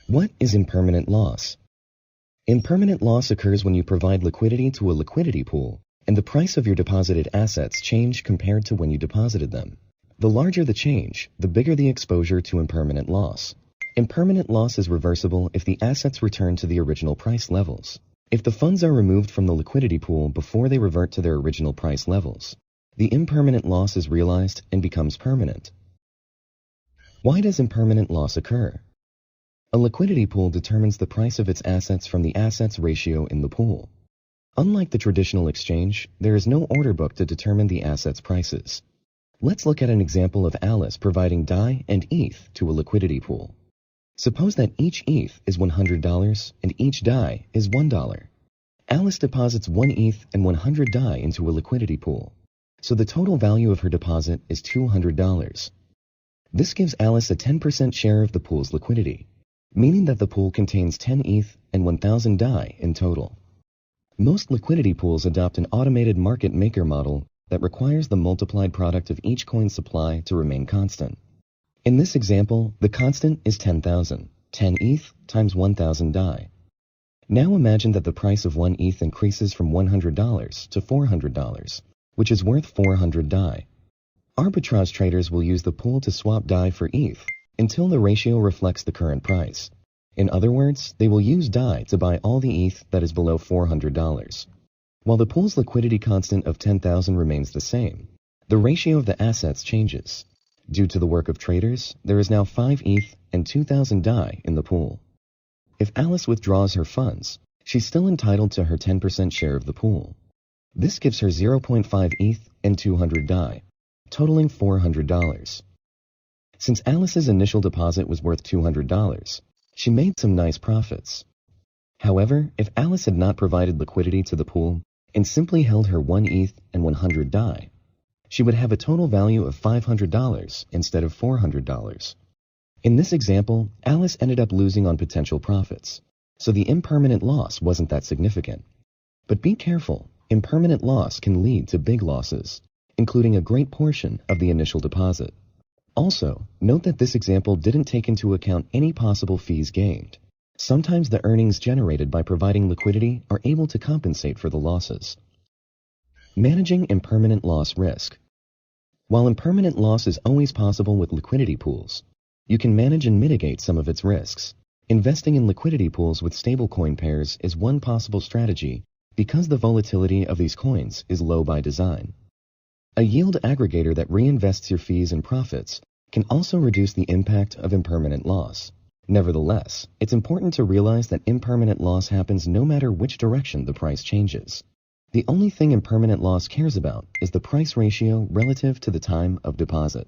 What is impermanent loss? Impermanent loss occurs when you provide liquidity to a liquidity pool and the price of your deposited assets change compared to when you deposited them. The larger the change, the bigger the exposure to impermanent loss. Impermanent loss is reversible if the assets return to the original price levels. If the funds are removed from the liquidity pool before they revert to their original price levels, the impermanent loss is realized and becomes permanent. Why does impermanent loss occur? A liquidity pool determines the price of its assets from the assets ratio in the pool. Unlike the traditional exchange, there is no order book to determine the assets' prices. Let's look at an example of Alice providing DAI and ETH to a liquidity pool. Suppose that each ETH is $100 and each DAI is $1. Alice deposits 1 ETH and 100 DAI into a liquidity pool, so the total value of her deposit is $200. This gives Alice a 10% share of the pool's liquidity, meaning that the pool contains 10 ETH and 1,000 DAI in total. Most liquidity pools adopt an automated market maker model that requires the multiplied product of each coin supply to remain constant. In this example, the constant is 10,000, 10 ETH times 1,000 DAI. Now imagine that the price of 1 ETH increases from $100 to $400, which is worth 400 DAI. Arbitrage traders will use the pool to swap DAI for ETH until the ratio reflects the current price. In other words, they will use DAI to buy all the ETH that is below $400. While the pool's liquidity constant of 10,000 remains the same, the ratio of the assets changes. Due to the work of traders, there is now 5 ETH and 2,000 DAI in the pool. If Alice withdraws her funds, she's still entitled to her 10% share of the pool. This gives her 0.5 ETH and 200 DAI, totaling $400. Since Alice's initial deposit was worth $200, she made some nice profits. However, if Alice had not provided liquidity to the pool and simply held her 1 ETH and 100 DAI, she would have a total value of $500 instead of $400. In this example, Alice ended up losing on potential profits, so the impermanent loss wasn't that significant. But be careful, impermanent loss can lead to big losses, including a great portion of the initial deposit. Also, note that this example didn't take into account any possible fees gained. Sometimes the earnings generated by providing liquidity are able to compensate for the losses. Managing impermanent loss risk. While impermanent loss is always possible with liquidity pools, you can manage and mitigate some of its risks. Investing in liquidity pools with stablecoin pairs is one possible strategy because the volatility of these coins is low by design. A yield aggregator that reinvests your fees and profits can also reduce the impact of impermanent loss. Nevertheless, it's important to realize that impermanent loss happens no matter which direction the price changes. The only thing impermanent loss cares about is the price ratio relative to the time of deposit.